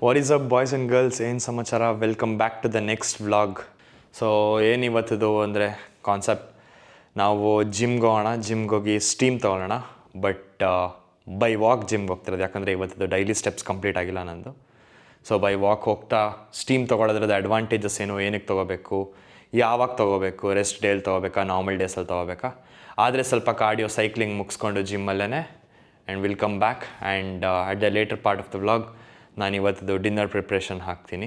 What is up boys and girls, ಏನು ಸಮಾಚಾರ? Welcome back to the next vlog. So ಏನು ಇವತ್ತದು ಅಂದರೆ ಕಾನ್ಸೆಪ್ಟ್, ನಾವು ಜಿಮ್ಗೆ ಹೋಗೋಣ, ಜಿಮ್ಗೆ ಹೋಗಿ ಸ್ಟೀಮ್ ತೊಗೊಳ್ಳೋಣ. ಬಟ್ ಬೈ ವಾಕ್ ಜಿಮ್ಗೆ ಹೋಗ್ತಿರೋದು, ಯಾಕಂದರೆ ಇವತ್ತದು ಡೈಲಿ ಸ್ಟೆಪ್ಸ್ ಕಂಪ್ಲೀಟ್ ಆಗಿಲ್ಲ ನಂದು. ಸೊ ಬೈ ವಾಕ್ ಹೋಗ್ತಾ ಸ್ಟೀಮ್ ತೊಗೊಳೋದ್ರದ್ದು ಅಡ್ವಾಂಟೇಜಸ್ ಏನು, ಏನಕ್ಕೆ ತೊಗೋಬೇಕು, ಯಾವಾಗ ತೊಗೋಬೇಕು, ರೆಸ್ಟ್ ಡೇಲಿ ತೊಗೋಬೇಕಾ, ನಾರ್ಮಲ್ ಡೇಸಲ್ಲಿ ತೊಗೋಬೇಕಾ, ಆದರೆ ಸ್ವಲ್ಪ ಕಾರ್ಡಿಯೋ ಸೈಕ್ಲಿಂಗ್ ಮುಗಿಸ್ಕೊಂಡು ಜಿಮ್ಮಲ್ಲೇ and will come back. And at the later part of the vlog ನಾನು ಇವತ್ತದು ಡಿನ್ನರ್ ಪ್ರಿಪ್ರೇಷನ್ ಹಾಕ್ತೀನಿ.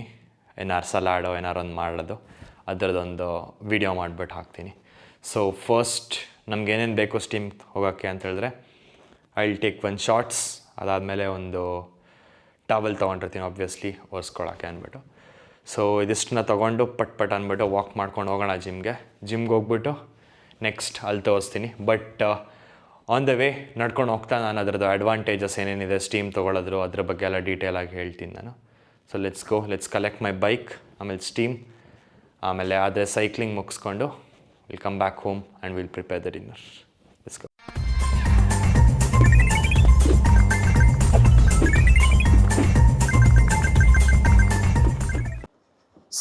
ಏನಾರು ಸಲಾಡೋ ಏನಾರು ಒಂದು ಮಾಡೋದು, ಅದರದ್ದೊಂದು ವಿಡಿಯೋ ಮಾಡಿಬಿಟ್ಟು ಹಾಕ್ತೀನಿ. ಸೊ ಫಸ್ಟ್ ನಮ್ಗೆ ಏನೇನು ಬೇಕು ಸ್ಟೀಮ್ ಹೋಗೋಕ್ಕೆ ಅಂತ ಹೇಳಿದ್ರೆ, I will take one shorts, ಅದಾದಮೇಲೆ ಒಂದು ಟವಲ್ ತೊಗೊಂಡಿರ್ತೀನಿ ಆಬ್ವಿಯಸ್ಲಿ ಒರೆಸ್ಕೊಳಕ್ಕೆ ಅಂದ್ಬಿಟ್ಟು. ಸೊ ಇದಿಷ್ಟನ್ನ ತೊಗೊಂಡು ಪಟ್ ಅಂದ್ಬಿಟ್ಟು ವಾಕ್ ಮಾಡ್ಕೊಂಡು ಹೋಗೋಣ ಜಿಮ್ಗೆ ಹೋಗ್ಬಿಟ್ಟು ನೆಕ್ಸ್ಟ್ ಅಲ್ಲಿ ತೋರಿಸ್ತೀನಿ. ಬಟ್ ಆನ್ ದ ವೇ ನಡ್ಕೊಂಡು ಹೋಗ್ತಾ ನಾನು ಅದರದ್ದು ಅಡ್ವಾಂಟೇಜಸ್ ಏನೇನಿದೆ ಸ್ಟೀಮ್ ತೊಗೊಳೋದ್ರು ಅದ್ರ ಬಗ್ಗೆ ಎಲ್ಲ ಡೀಟೇಲಾಗಿ ಹೇಳ್ತೀನಿ ನಾನು. So let's collect my bike, ಆಮೇಲೆ ಸ್ಟೀಮ್, ಆಮೇಲೆ ಆದರೆ ಸೈಕ್ಲಿಂಗ್ ಮುಗಿಸ್ಕೊಂಡು will come back home and will prepare the dinner. Let's go.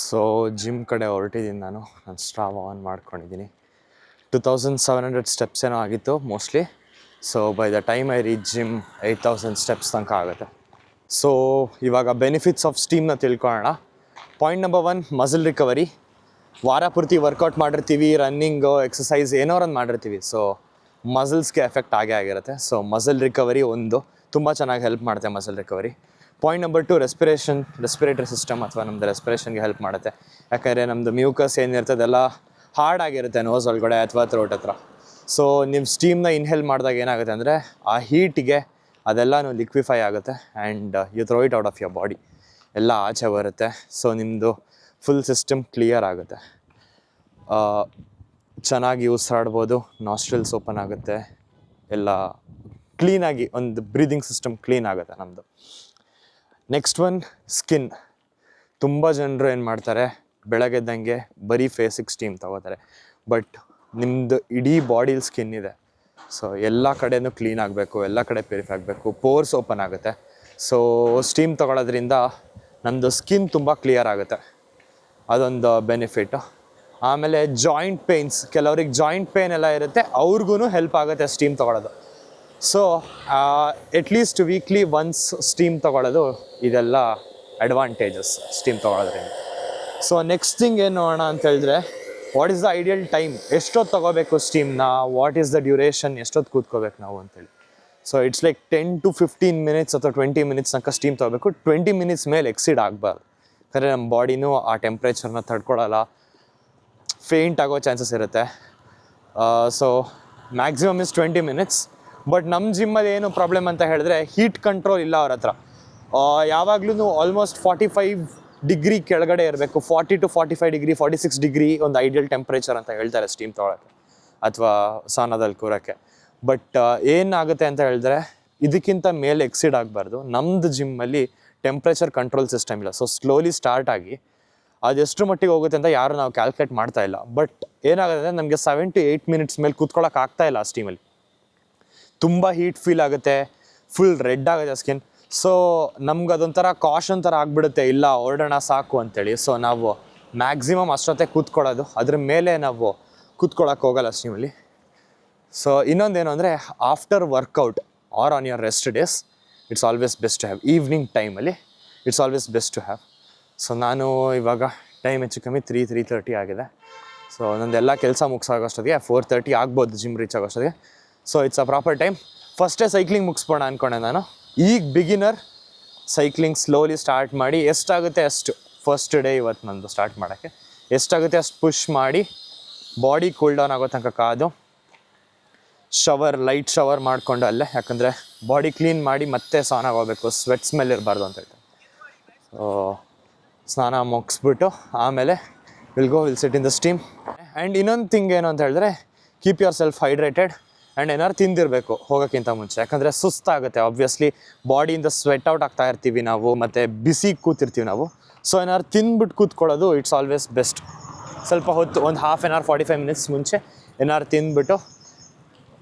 So gym ಕಡೆ ಹೊರಟಿದ್ದೀನಿ ನಾನು ಸ್ಟ್ರಾವ್ ಆನ್ ಮಾಡ್ಕೊಂಡಿದ್ದೀನಿ. 2700 ಸ್ಟೆಪ್ಸ್ ಏನೋ ಆಗಿತ್ತು mostly. So by the time I reach gym 8000 steps ತನಕ ಆಗುತ್ತೆ. ಸೊ ಇವಾಗ ಬೆನಿಫಿಟ್ಸ್ ಆಫ್ ಸ್ಟೀಮ್ನ ತಿಳ್ಕೊಳ್ಳೋಣ. Point number 1, muscle recovery. ವಾರ ಪೂರ್ತಿ ವರ್ಕೌಟ್ ಮಾಡಿರ್ತೀವಿ, ರನ್ನಿಂಗು, ಎಕ್ಸಸೈಸ್ ಏನೋ ಒಂದು ಮಾಡಿರ್ತೀವಿ. ಸೊ ಮಸಲ್ಸ್ಗೆ ಎಫೆಕ್ಟ್ ಆಗೇ ಆಗಿರುತ್ತೆ. ಸೊ ಮಸಲ್ ರಿಕವರಿ ಒಂದು ತುಂಬ ಚೆನ್ನಾಗಿ ಹೆಲ್ಪ್ ಮಾಡುತ್ತೆ muscle recovery. Point number 2, respiratory system ಅಥವಾ ನಮ್ಮದು ರೆಸ್ಪಿರೇಷನ್ಗೆ ಹೆಲ್ಪ್ ಮಾಡುತ್ತೆ. ಯಾಕಂದರೆ ನಮ್ಮದು ಮ್ಯೂಕಸ್ ಏನಿರ್ತದೆ ಅದೆಲ್ಲ ಹಾರ್ಡ್ ಆಗಿರುತ್ತೆ ನೋಸ್ ಒಳಗಡೆ ಅಥವಾ ಥ್ರೋಟ್ ಹತ್ರ. ಸೊ ನೀವು ಸ್ಟೀಮ್ನ ಇನ್ಹೇಲ್ ಮಾಡಿದಾಗ ಏನಾಗುತ್ತೆ ಅಂದರೆ ಆ ಹೀಟಿಗೆ ಅದೆಲ್ಲನೂ ಲಿಕ್ವಿಫೈ ಆಗುತ್ತೆ and you throw it out of your body, ಎಲ್ಲ ಆಚೆ ಬರುತ್ತೆ. ಸೊ ನಿಮ್ಮದು ಫುಲ್ ಸಿಸ್ಟಮ್ ಕ್ಲಿಯರ್ ಆಗುತ್ತೆ, ಚೆನ್ನಾಗಿ ಉಸಿರಾಡ್ಬೋದು, ನಾಸ್ಟ್ರಿಲ್ಸ್ ಓಪನ್ ಆಗುತ್ತೆ, ಎಲ್ಲ ಕ್ಲೀನಾಗಿ ಒಂದು ಬ್ರೀದಿಂಗ್ ಸಿಸ್ಟಮ್ ಕ್ಲೀನ್ ಆಗುತ್ತೆ ನಮ್ಮದು. Next one, skin. ತುಂಬ ಜನರು ಏನು ಮಾಡ್ತಾರೆ, ಬೆಳಗ್ಗೆದ್ದಂಗೆ ಬರೀ ಫೇಸಿಗೆ ಸ್ಟೀಮ್ ತೊಗೋತಾರೆ. ಬಟ್ ನಿಮ್ಮದು ಇಡೀ ಬಾಡಿಲಿ ಸ್ಕಿನ್ ಇದೆ. ಸೊ ಎಲ್ಲ ಕಡೆಯೂ ಕ್ಲೀನ್ ಆಗಬೇಕು, ಎಲ್ಲ ಕಡೆ ಪ್ಯೂರಿಫೈ ಆಗಬೇಕು, ಪೋರ್ಸ್ ಓಪನ್ ಆಗುತ್ತೆ. ಸೊ ಸ್ಟೀಮ್ ತೊಗೊಳೋದ್ರಿಂದ ನಮ್ಮದು ಸ್ಕಿನ್ ತುಂಬ ಕ್ಲಿಯರ್ ಆಗುತ್ತೆ, ಅದೊಂದು ಬೆನಿಫಿಟ್ಟು. ಆಮೇಲೆ ಜಾಯಿಂಟ್ ಪೇಯ್ನ್ಸ್, ಕೆಲವ್ರಿಗೆ ಜಾಯಿಂಟ್ ಪೇಯ್ನ್ ಎಲ್ಲ ಇರುತ್ತೆ, ಅವ್ರಿಗೂ ಹೆಲ್ಪ್ ಆಗುತ್ತೆ ಸ್ಟೀಮ್ ತೊಗೊಳೋದು. So at least weekly once steam ತೊಗೊಳೋದು, ಇದೆಲ್ಲ ಅಡ್ವಾಂಟೇಜಸ್ ಸ್ಟೀಮ್ ತೊಗೊಳೋದ್ರಿಂದ. ಸೊ ನೆಕ್ಸ್ಟ್ ಥಿಂಗ್ ಏನು ನೋಡೋಣ ಅಂತ ಹೇಳಿದ್ರೆ, what is the ideal time, ಎಷ್ಟೊತ್ತು ತೊಗೋಬೇಕು ಸ್ಟೀಮ್ನ, ವಾಟ್ ಈಸ್ ದ ಡ್ಯೂರೇಷನ್, ಎಷ್ಟೊತ್ತು ಕೂತ್ಕೋಬೇಕು ನಾವು ಅಂತೇಳಿ. So it's like 10 to 15 minutes ಅಥವಾ 20 ಮಿನಿಟ್ಸ್ ತನಕ ಸ್ಟೀಮ್ ತೊಗೋಬೇಕು. 20 ಮಿನಿಟ್ಸ್ ಮೇಲೆ ಎಕ್ಸಿಡ್ ಆಗಬಾರ್ದು, ಯಾಕಂದರೆ ನಮ್ಮ ಬಾಡಿನೂ ಆ ಟೆಂಪ್ರೇಚರ್ನ ತಡ್ಕೊಳ್ಳಲ್ಲ, ಫೇಂಟ್ ಆಗೋ ಚಾನ್ಸಸ್ ಇರುತ್ತೆ. So maximum is 20 minutes. But ನಮ್ಮ ಜಿಮ್ಮಲ್ಲಿ ಏನು ಪ್ರಾಬ್ಲಮ್ ಅಂತ ಹೇಳಿದ್ರೆ, ಹೀಟ್ ಕಂಟ್ರೋಲ್ ಇಲ್ಲ ಅವ್ರ ಹತ್ರ. ಯಾವಾಗಲೂ ಆಲ್ಮೋಸ್ಟ್ 45 ಡಿಗ್ರಿ ಕೆಳಗಡೆ ಇರಬೇಕು. 40 to 45 ಡಿಗ್ರಿ, 46 ಡಿಗ್ರಿ ಒಂದು ಐಡಿಯಲ್ ಟೆಂಪ್ರೇಚರ್ ಅಂತ ಹೇಳ್ತಾರೆ ಸ್ಟೀಮ್ ತೊಗೊಳಕ್ಕೆ ಅಥವಾ ಸಾನಾದಲ್ಲಿ ಕೂರೋಕ್ಕೆ. ಬಟ್ ಏನಾಗುತ್ತೆ ಅಂತ ಹೇಳಿದ್ರೆ, ಇದಕ್ಕಿಂತ ಮೇಲೆ ಎಕ್ಸಿಡ್ ಆಗಬಾರ್ದು. ನಮ್ಮದು ಜಿಮ್ಮಲ್ಲಿ ಟೆಂಪ್ರೇಚರ್ ಕಂಟ್ರೋಲ್ ಸಿಸ್ಟಮ್ ಇಲ್ಲ. ಸೊ ಸ್ಲೋಲಿ ಸ್ಟಾರ್ಟ್ ಆಗಿ ಅದೆಷ್ಟು ಮಟ್ಟಿಗೆ ಹೋಗುತ್ತೆ ಅಂತ ಯಾರು ನಾವು ಕ್ಯಾಲ್ಕುಲೇಟ್ ಮಾಡ್ತಾ ಇಲ್ಲ. ಬಟ್ ಏನಾಗುತ್ತೆ ಅಂದರೆ, ನಮಗೆ 7 to 8 ಮಿನಿಟ್ಸ್ ಮೇಲೆ ಕೂತ್ಕೊಳ್ಳೋಕೆ ಆಗ್ತಾ ಇಲ್ಲ ಆ ಸ್ಟೀಮಲ್ಲಿ. ತುಂಬ ಹೀಟ್ ಫೀಲ್ ಆಗುತ್ತೆ, ಫುಲ್ ರೆಡ್ ಆಗುತ್ತೆ ಸ್ಕಿನ್. ಸೊ ನಮ್ಗೆ ಅದೊಂಥರ ಕಾಷನ್ ಥರ ಆಗಿಬಿಡುತ್ತೆ, ಇಲ್ಲ ಹೊರಡೋಣ ಸಾಕು ಅಂತೇಳಿ. ಸೊ ನಾವು ಮ್ಯಾಕ್ಸಿಮಮ್ ಅಷ್ಟೊತ್ತೆ ಕೂತ್ಕೊಳ್ಳೋದು, ಅದ್ರ ಮೇಲೆ ನಾವು ಕೂತ್ಕೊಳ್ಳೋಕೆ ಹೋಗಲ್ಲ ಸ್ಟೀಮಲ್ಲಿ. ಸೊ ಇನ್ನೊಂದೇನು ಅಂದರೆ, after workout or on your rest days, it's always best to have. Evening ಟೈಮಲ್ಲಿ it's always best to have. So ನಾನು ಇವಾಗ ಟೈಮ್ ಹೆಚ್ಚು ಕಮ್ಮಿ 3:30 ಆಗಿದೆ. ಸೊ ನಂದೆಲ್ಲ ಕೆಲಸ ಮುಗಿಸೋಷ್ಟೊತ್ತಿಗೆ 4:30 ಆಗ್ಬೋದು ಜಿಮ್ ರೀಚ್ ಆಗೋಷ್ಟೊತ್ತಿಗೆ. So it's a proper time. ಫಸ್ಟೇ ಸೈಕ್ಲಿಂಗ್ ಮುಗಿಸ್ಬೋಣ ಅಂದ್ಕೊಂಡೆ ನಾನು. ಈಗ ಬಿಗಿನರ್ ಸೈಕ್ಲಿಂಗ್ ಸ್ಲೋಲಿ ಸ್ಟಾರ್ಟ್ ಮಾಡಿ, ಎಷ್ಟಾಗುತ್ತೆ ಅಷ್ಟು, ಫಸ್ಟ್ ಡೇ ಇವತ್ತು ನಂದು ಸ್ಟಾರ್ಟ್ ಮಾಡೋಕ್ಕೆ, ಎಷ್ಟಾಗುತ್ತೆ ಅಷ್ಟು ಪುಷ್ ಮಾಡಿ ಬಾಡಿ ಕೂಲ್ ಡೌನ್ ಆಗೋ ತನಕ ಕಾದು ಲೈಟ್ ಶವರ್ ಮಾಡಿಕೊಂಡು ಅಲ್ಲೇ, ಯಾಕಂದರೆ ಬಾಡಿ ಕ್ಲೀನ್ ಮಾಡಿ ಮತ್ತೆ ಸ್ನಾನ ಹೋಗಬೇಕು, ಸ್ವೆಟ್ ಸ್ಮೆಲ್ ಇರಬಾರ್ದು ಅಂತ ಹೇಳ್ತಾರೆ. ಸೊ ಸ್ನಾನ ಮುಗಿಸ್ಬಿಟ್ಟು ಆಮೇಲೆ will sit in the steam. And ಇನ್ನೊಂದು ಥಿಂಗ್ ಏನು ಅಂತ ಹೇಳಿದ್ರೆ, keep your self hydrated and ಏನಾದ್ರು ತಿಂದಿರಬೇಕು ಹೋಗೋಕ್ಕಿಂತ ಮುಂಚೆ, ಯಾಕಂದರೆ ಸುಸ್ತಾಗುತ್ತೆ. ಆಬ್ವಿಯಸ್ಲಿ ಬಾಡಿಯಿಂದ ಸ್ವೆಟ್ ಔಟ್ ಆಗ್ತಾ ಇರ್ತೀವಿ ನಾವು, ಮತ್ತು ಬಿಸಿ ಕೂತಿರ್ತೀವಿ ನಾವು. ಸೊ ಏನಾದ್ರು ತಿಂದ್ಬಿಟ್ಟು ಕೂತ್ಕೊಳ್ಳೋದು ಇಟ್ಸ್ ಆಲ್ವೇಸ್ ಬೆಸ್ಟ್. ಸ್ವಲ್ಪ ಹೊತ್ತು, ಒಂದು ಹಾಫ್ ಆನ್ ಅವರ್ 45 ಮಿನಿಟ್ಸ್ ಮುಂಚೆ ಏನಾದ್ರು ತಿಂದ್ಬಿಟ್ಟು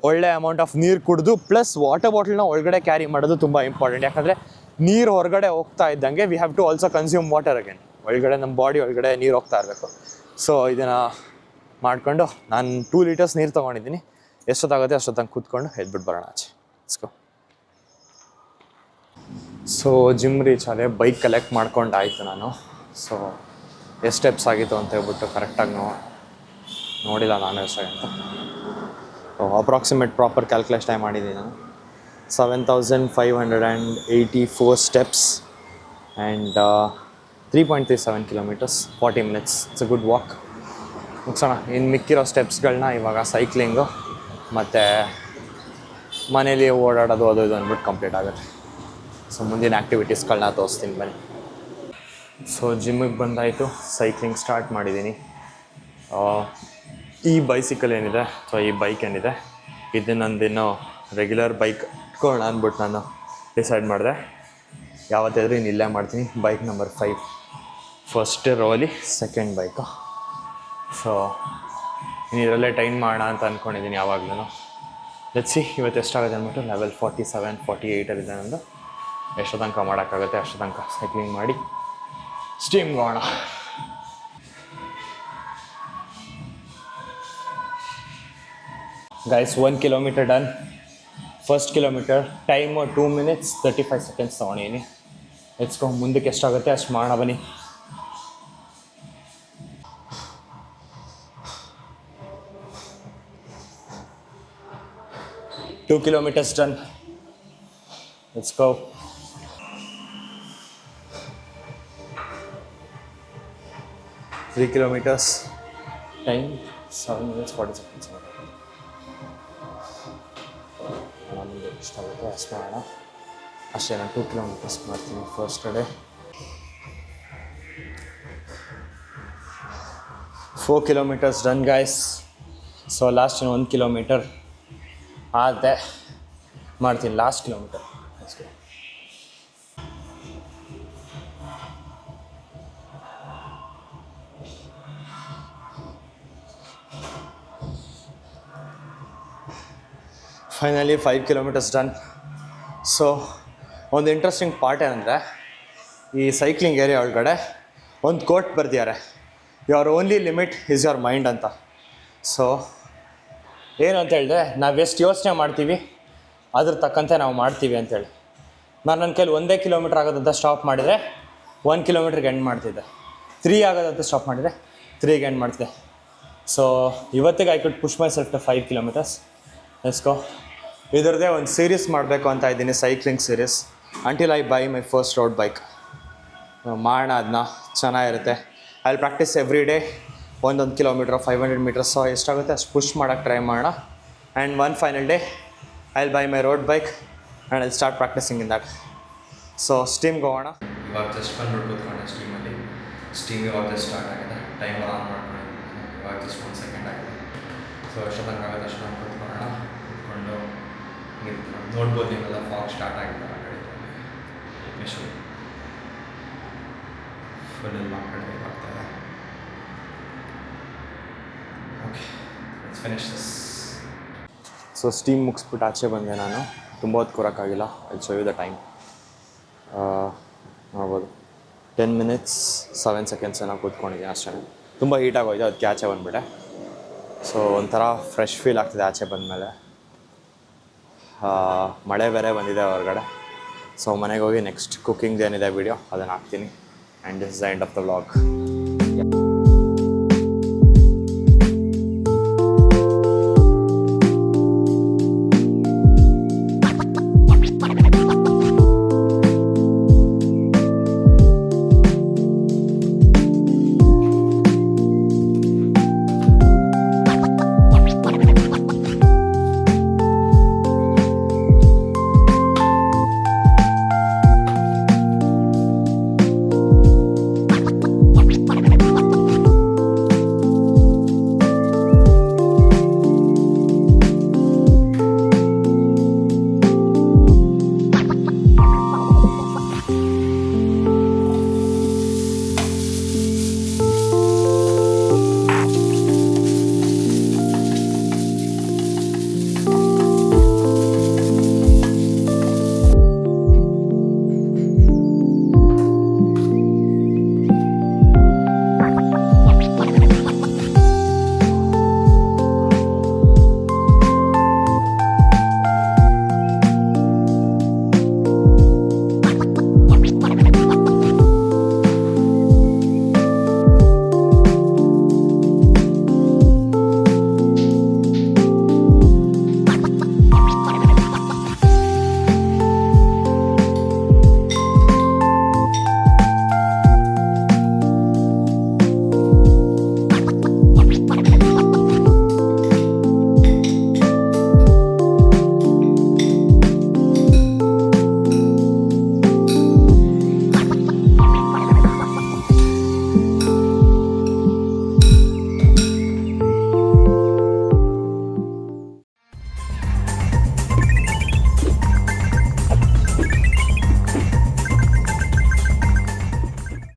ಒಳ್ಳೆ ಅಮೌಂಟ್ ಆಫ್ ನೀರು ಕುಡಿದು, ಪ್ಲಸ್ ವಾಟರ್ ಬಾಟಲ್ನ ಒಳಗಡೆ ಕ್ಯಾರಿ ಮಾಡೋದು ತುಂಬ ಇಂಪಾರ್ಟೆಂಟ್. ಯಾಕಂದರೆ ನೀರು ಹೊರಗಡೆ ಹೋಗ್ತಾ ಇದ್ದಂಗೆ we have to also consume water again. ಒಳಗಡೆ ನಮ್ಮ ಬಾಡಿ ಒಳಗಡೆ ನೀರು ಹೋಗ್ತಾ ಇರಬೇಕು. ಸೊ ಇದನ್ನು ಮಾಡಿಕೊಂಡು ನಾನು 2 ಲೀಟರ್ಸ್ ನೀರು ತೊಗೊಂಡಿದ್ದೀನಿ. ಎಷ್ಟೊತ್ತಾಗುತ್ತೆ ಅಷ್ಟೊತ್ತಂಗೆ ಕೂತ್ಕೊಂಡು ಎದ್ಬಿಟ್ಟು ಬರೋಣ ಆಚೆ. ಇಸ್ಕೋ. ಸೊ ಜಿಮ್ ರೀಚ್ ಆದೆ. ಬೈಕ್ ಕಲೆಕ್ಟ್ ಮಾಡ್ಕೊಂಡಾಯಿತು ನಾನು. ಸೊ ಎಷ್ಟು ಸ್ಟೆಪ್ಸ್ ಆಗಿತ್ತು ಅಂತ ಹೇಳ್ಬಿಟ್ಟು ಕರೆಕ್ಟಾಗಿ ನೋಡಿಲ್ಲ ನಾನು ಎಷ್ಟಾಗಂತ. ಅಪ್ರಾಕ್ಸಿಮೇಟ್ ಪ್ರಾಪರ್ ಕ್ಯಾಲ್ಕುಲೇಷನ್ ಮಾಡಿದ್ದೀನಿ ನಾನು. 7,584 steps and 3.37 kilometres, 40 minutes. It's a good walk. ಮುಗಿಸೋಣ. ಇನ್ನು ಮಿಕ್ಕಿರೋ ಸ್ಟೆಪ್ಸ್ಗಳನ್ನ ಇವಾಗ ಸೈಕ್ಲಿಂಗು ಮತ್ತು ಮನೇಲಿ ಓಡಾಡೋದು ಅದು ಇದು ಅಂದ್ಬಿಟ್ಟು ಕಂಪ್ಲೀಟ್ ಆಗುತ್ತೆ. ಸೊ ಮುಂದಿನ ಆ್ಯಕ್ಟಿವಿಟೀಸ್ಗಳನ್ನ ತೋರಿಸ್ತೀನಿ ಬನ್ನಿ. ಸೊ ಜಿಮ್ಮಿಗೆ ಬಂದಾಯಿತು, ಸೈಕ್ಲಿಂಗ್ ಸ್ಟಾರ್ಟ್ ಮಾಡಿದ್ದೀನಿ. ಈ ಬೈಸಿಕಲ್ ಏನಿದೆ ಅಥವಾ ಈ ಬೈಕ್ ಏನಿದೆ ಇದು ನಂದಿನ್ನು ರೆಗ್ಯುಲರ್ ಬೈಕ್ ಇಟ್ಕೊಳ್ಳೋಣ ಅಂದ್ಬಿಟ್ಟು ನಾನು ಡಿಸೈಡ್ ಮಾಡಿದೆ. ಯಾವತ್ತಾದರೂ ಇನ್ನು ಇಲ್ಲೇ ಮಾಡ್ತೀನಿ. ಬೈಕ್ ನಂಬರ್ 5, ಫಸ್ಟ್ ರೋಲಿ ಸೆಕೆಂಡ್ ಬೈಕು. ಸೊ ಇನ್ನು ಇದರಲ್ಲೇ ಟೈಮ್ ಮಾಡೋಣ ಅಂತ ಅಂದ್ಕೊಂಡಿದ್ದೀನಿ ಯಾವಾಗಲೂ. ಲೆಟ್ಸ್ ಸಿ ಇವತ್ತು ಎಷ್ಟಾಗುತ್ತೆ ಅಂದ್ಬಿಟ್ಟು. ಲೆವೆಲ್ 47, 48 ನಂದು. ಎಷ್ಟೋ ತನಕ ಮಾಡೋಕ್ಕಾಗುತ್ತೆ ಅಷ್ಟೋ ತನಕ ಸೈಕ್ಲಿಂಗ್ ಮಾಡಿ ಸ್ಟೀಮ್ಗೆ ಹೋಗೋಣ. Guys 1 kilometre done. First kilometre time 2 minutes 35 seconds ತೊಗೊಂಡಿದ್ದೀನಿ. ಎತ್ಸ್ಕೊಂಡು ಮುಂದಕ್ಕೆ ಎಷ್ಟಾಗುತ್ತೆ ಅಷ್ಟು ಮಾಡೋಣ ಬನ್ನಿ. Two kilometers done. Let's go. Three kilometers. Time 7 minutes 40 seconds. ನಮಗೆ ಇಷ್ಟ ಆಗುತ್ತೆ ಅಷ್ಟು ಮಾಡೋಣ. ಅಷ್ಟೇ. ನಾನು 2 ಕಿಲೋಮೀಟರ್ಸ್ ಮಾಡ್ತೀನಿ first day. 4 kilometers done guys. So last 1 kilometre ಆದೆ ಮಾಡ್ತೀನಿ. ಲಾಸ್ಟ್ ಕಿಲೋಮೀಟರ್ ಅಷ್ಟೇ. Finally 5 kilometers done. ಸೊ ಒಂದು ಇಂಟ್ರೆಸ್ಟಿಂಗ್ ಪಾರ್ಟ್ ಏನಂದರೆ ಈ ಸೈಕ್ಲಿಂಗ್ ಏರಿಯಾ ಒಳಗಡೆ ಒಂದು ಕೋಟ್ ಬರ್ದಿದ್ದಾರೆ, your only limit is your mind ಅಂತ. ಸೊ ಏನು ಅಂತ ಹೇಳಿದೆ, ನಾವು ಎಷ್ಟು ಯೋಚನೆ ಮಾಡ್ತೀವಿ ಅದ್ರ ತಕ್ಕಂತೆ ನಾವು ಮಾಡ್ತೀವಿ ಅಂತೇಳಿ. ನಾನು ನನ್ನ ಕೈಲಿ 1 ಕಿಲೋಮೀಟ್ರ್ ಆಗೋದಂತ ಸ್ಟಾಪ್ ಮಾಡಿದರೆ 1 ಕಿಲೋಮೀಟ್ರಿಗೆ ಎಂಡ್ ಮಾಡ್ತಿದ್ದೆ. 3 ಆಗೋದಂತ ಸ್ಟಾಪ್ ಮಾಡಿದರೆ 3ಗೆ ಎಂಡ್ ಮಾಡ್ತಿದ್ದೆ. ಸೊ ಇವತ್ತಿಗೆ I could push myself to 5 kilometers. Let's go. ಇದರದ್ದೇ ಒಂದು ಸೀರೀಸ್ ಮಾಡಬೇಕು ಅಂತ ಇದ್ದೀನಿ, cycling series, until I buy my first road bike. ಮಾಡೋಣ ಅದನ್ನ, ಚೆನ್ನಾಗಿರುತ್ತೆ. I will practice every day 1 kilometre 500 metres. So ಎಷ್ಟಾಗುತ್ತೆ ಅಷ್ಟು ಪುಷ್ ಮಾಡೋಕ್ಕೆ ಟ್ರೈ ಮಾಡೋಣ. And one final day I will buy my road bike and I start practicing in that. So ಸ್ಟೀಮ್ಗೆ ಹೋಗೋಣ. ಇವಾಗ just ಬಂದ್ಬಿಟ್ಟು ಕೂತ್ಕೊಂಡೆ ಸ್ಟೀಮಲ್ಲಿ. ಸ್ಟೀಮ್ ಇವಾಗ ಜಸ್ಟ್ ಸ್ಟಾರ್ಟ್ ಆಗಿದೆ. Timer on ಮಾಡ್ಕೊಂಡು ಇವಾಗ ಜಸ್ಟ್ 1 ಸೆಕೆಂಡ್ ಆಗಿದೆ. ಸೊ ಎಷ್ಟೊತ್ತಂಗೆ ಆಗುತ್ತೆ ಅಷ್ಟು ನಾನು ಕೂತ್ಕೊಳ್ಳೋಣ. ಕೂತ್ಕೊಂಡು ನೋಡ್ಬೋದು ನೀವೆಲ್ಲ ಫಾಗ್ ಸ್ಟಾರ್ಟ್ ಆಗಿದೆ ಆ ಕಡೆ. ಎಷ್ಟು ಫುಲ್ ಆ ಕಡೆ ಆಗ್ತಾಯಿದೆ. Okay, let's finish this. So steam ಮುಗಿಸ್ಬಿಟ್ಟು ಆಚೆ ಬಂದೆ ನಾನು. ತುಂಬ ಹೊತ್ತು ಕೂರೋಕ್ಕಾಗಿಲ್ಲ. I show you the time. ನೋಡ್ಬೋದು 10 minutes 7 seconds ಏನೋ ಕೂತ್ಕೊಂಡಿದ್ದೀನಿ ಅಷ್ಟೇ. ತುಂಬ ಹೀಟಾಗೋಯ್ತು, ಅದಕ್ಕೆ ಆಚೆ ಬಂದುಬಿಟ್ಟೆ. ಸೊ ಒಂಥರ ಫ್ರೆಶ್ ಫೀಲ್ ಆಗ್ತಿದೆ ಆಚೆ ಬಂದಮೇಲೆ. ಮಳೆ ಬೇರೆ ಬಂದಿದೆ ಹೊರಗಡೆ. ಸೊ ಮನೆಗೆ ಹೋಗಿ ನೆಕ್ಸ್ಟ್ ಕುಕ್ಕಿಂಗ್ ಏನಿದೆ ವೀಡಿಯೋ ಅದನ್ನು ಹಾಕ್ತೀನಿ. And this is the end of the vlog.